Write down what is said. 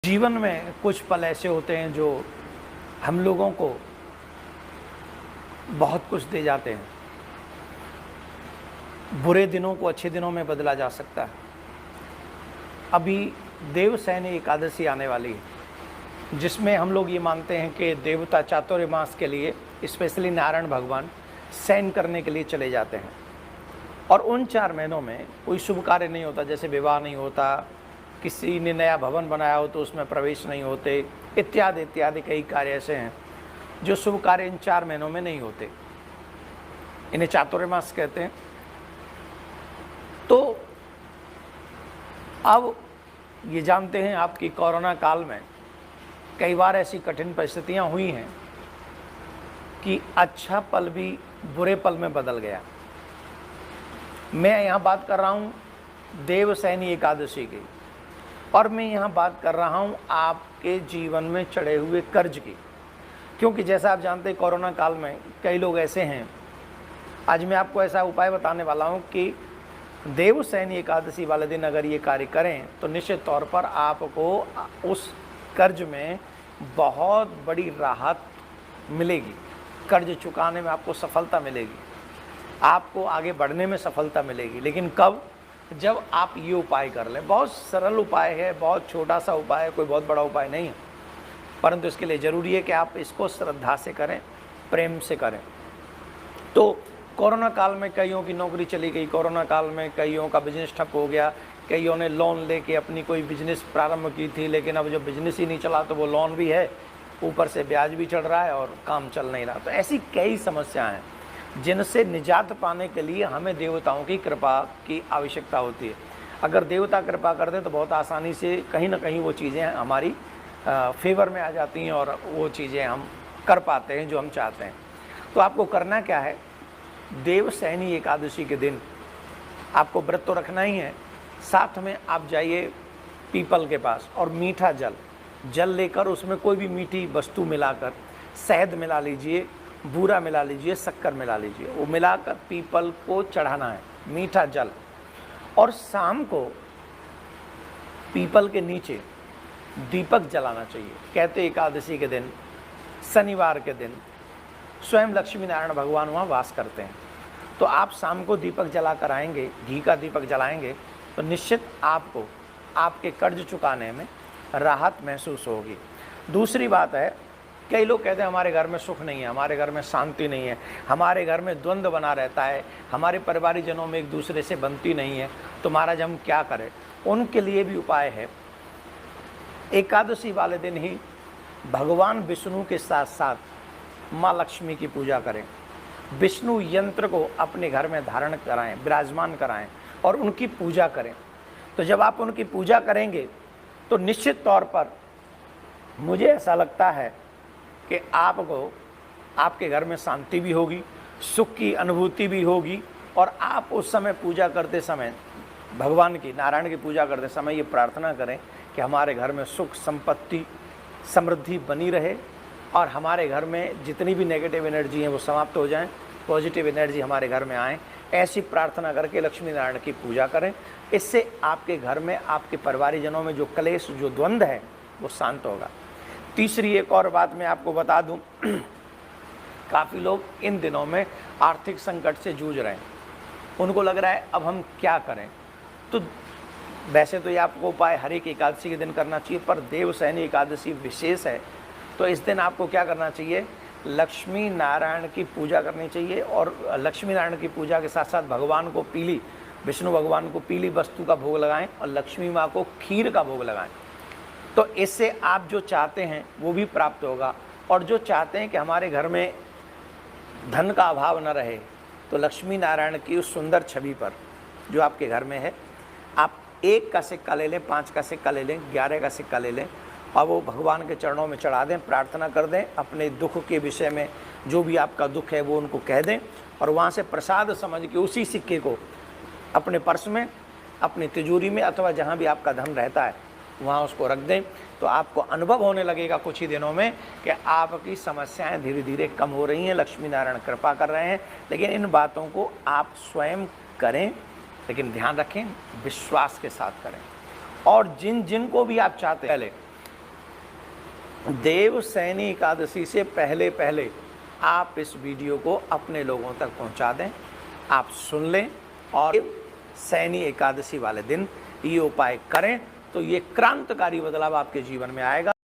जीवन में कुछ पल ऐसे होते हैं जो हम लोगों को बहुत कुछ दे जाते हैं। बुरे दिनों को अच्छे दिनों में बदला जा सकता है। अभी देवसैनी एकादशी आने वाली है, जिसमें हम लोग ये मानते हैं कि देवता चातुर्मास के लिए, स्पेशली नारायण भगवान शयन करने के लिए चले जाते हैं। और उन 4 महीनों में कोई शुभ कार्य नहीं होता, जैसे विवाह नहीं होता, किसी ने नया भवन बनाया हो तो उसमें प्रवेश नहीं होते, इत्यादि इत्यादि कई कार्य ऐसे हैं जो शुभ कार्य इन 4 महीनों में नहीं होते। इन्हें चातुर्मास कहते हैं। तो अब ये जानते हैं आप कि कोरोना काल में कई बार ऐसी कठिन परिस्थितियां हुई हैं कि अच्छा पल भी बुरे पल में बदल गया। मैं यहाँ बात कर रहा हूँ देवसैनी एकादशी की, और मैं यहाँ बात कर रहा हूँ आपके जीवन में चढ़े हुए कर्ज की। क्योंकि जैसा आप जानते हैं कोरोना काल में कई लोग ऐसे हैं, आज मैं आपको ऐसा उपाय बताने वाला हूँ कि देवसैनी एकादशी वाले दिन अगर ये कार्य करें तो निश्चित तौर पर आपको उस कर्ज में बहुत बड़ी राहत मिलेगी। कर्ज चुकाने में आपको सफलता मिलेगी, आपको आगे बढ़ने में सफलता मिलेगी। लेकिन कब? जब आप ये उपाय कर लें। बहुत सरल उपाय है, बहुत छोटा सा उपाय है, कोई बहुत बड़ा उपाय नहीं है, परंतु इसके लिए ज़रूरी है कि आप इसको श्रद्धा से करें, प्रेम से करें। तो कोरोना काल में कईयों की नौकरी चली गई, कोरोना काल में कईयों का बिजनेस ठप हो गया, कईयों ने लोन लेके अपनी कोई बिजनेस प्रारंभ की थी, लेकिन अब जो बिजनेस ही नहीं चला तो वो लोन भी है, ऊपर से ब्याज भी चढ़ रहा है और काम चल नहीं रहा। तो ऐसी कई समस्याएँ हैं जिनसे निजात पाने के लिए हमें देवताओं की कृपा की आवश्यकता होती है। अगर देवता कृपा कर दें तो बहुत आसानी से कहीं ना कहीं वो चीज़ें हमारी फेवर में आ जाती हैं और वो चीज़ें हम कर पाते हैं जो हम चाहते हैं। तो आपको करना क्या है? देवसैनी एकादशी के दिन आपको व्रत तो रखना ही है, साथ में आप जाइए पीपल के पास और मीठा जल लेकर उसमें कोई भी मीठी वस्तु मिलाकर, शहद मिला लीजिए, बूरा मिला लीजिए, शक्कर मिला लीजिए, वो मिलाकर पीपल को चढ़ाना है, मीठा जल। और शाम को पीपल के नीचे दीपक जलाना चाहिए। कहते एकादशी के दिन, शनिवार के दिन स्वयं लक्ष्मी नारायण भगवान वहाँ वास करते हैं। तो आप शाम को दीपक जला कर आएंगे, घी का दीपक जलाएंगे, तो निश्चित आपको आपके कर्ज चुकाने में राहत महसूस होगी। दूसरी बात है, कई लोग कहते हैं हमारे घर में सुख नहीं है, हमारे घर में शांति नहीं है, हमारे घर में द्वंद्व बना रहता है, हमारे परिवारजनों में एक दूसरे से बनती नहीं है, तो महाराज हम क्या करें? उनके लिए भी उपाय है। एकादशी वाले दिन ही भगवान विष्णु के साथ साथ माँ लक्ष्मी की पूजा करें। विष्णु यंत्र को अपने घर में धारण कराएं, विराजमान कराएं और उनकी पूजा करें। तो जब आप उनकी पूजा करेंगे तो निश्चित तौर पर मुझे ऐसा लगता है कि आपको आपके घर में शांति भी होगी, सुख की अनुभूति भी होगी। और आप उस समय पूजा करते समय, भगवान की, नारायण की पूजा करते समय ये प्रार्थना करें कि हमारे घर में सुख, संपत्ति, समृद्धि बनी रहे और हमारे घर में जितनी भी नेगेटिव एनर्जी हैं वो समाप्त हो जाएं, पॉजिटिव एनर्जी हमारे घर में आए। ऐसी प्रार्थना करके लक्ष्मी नारायण की पूजा करें। इससे आपके घर में, आपके परिवारजनों में जो क्लेश, जो द्वंद्व है वो शांत होगा। तीसरी एक और बात मैं आपको बता दूं, काफ़ी लोग इन दिनों में आर्थिक संकट से जूझ रहे हैं। उनको लग रहा है अब हम क्या करें? तो वैसे तो ये आपको उपाय हर एक एकादशी के दिन करना चाहिए, पर देवसैनी एकादशी विशेष है, तो इस दिन आपको क्या करना चाहिए? लक्ष्मी नारायण की पूजा करनी चाहिए। और लक्ष्मी नारायण की पूजा के साथ साथ भगवान को पीली, विष्णु भगवान को पीली वस्तु का भोग लगाएं और लक्ष्मी माँ को खीर का भोग लगाएं। तो इससे आप जो चाहते हैं वो भी प्राप्त होगा। और जो चाहते हैं कि हमारे घर में धन का अभाव न रहे, तो लक्ष्मी नारायण की उस सुंदर छवि पर जो आपके घर में है, आप 1 का सिक्का ले लें, 5 का सिक्का ले लें, 11 का सिक्का ले लें और वो भगवान के चरणों में चढ़ा दें, प्रार्थना कर दें। अपने दुख के विषय में जो भी आपका दुख है वो उनको कह दें और वहाँ से प्रसाद समझ के उसी सिक्के को अपने पर्स में, अपनी तिजोरी में अथवा जहाँ भी आपका धन रहता है वहाँ उसको रख दें। तो आपको अनुभव होने लगेगा कुछ ही दिनों में कि आपकी समस्याएं धीरे धीरे कम हो रही हैं, लक्ष्मी नारायण कृपा कर रहे हैं। लेकिन इन बातों को आप स्वयं करें, लेकिन ध्यान रखें विश्वास के साथ करें। और जिन जिन को भी आप चाहते हैं, पहले देवशयनी एकादशी से पहले पहले आप इस वीडियो को अपने लोगों तक पहुंचा दें, आप सुन लें और शयनी एकादशी वाले दिन ये उपाय करें तो ये क्रांतिकारी बदलाव आपके जीवन में आएगा।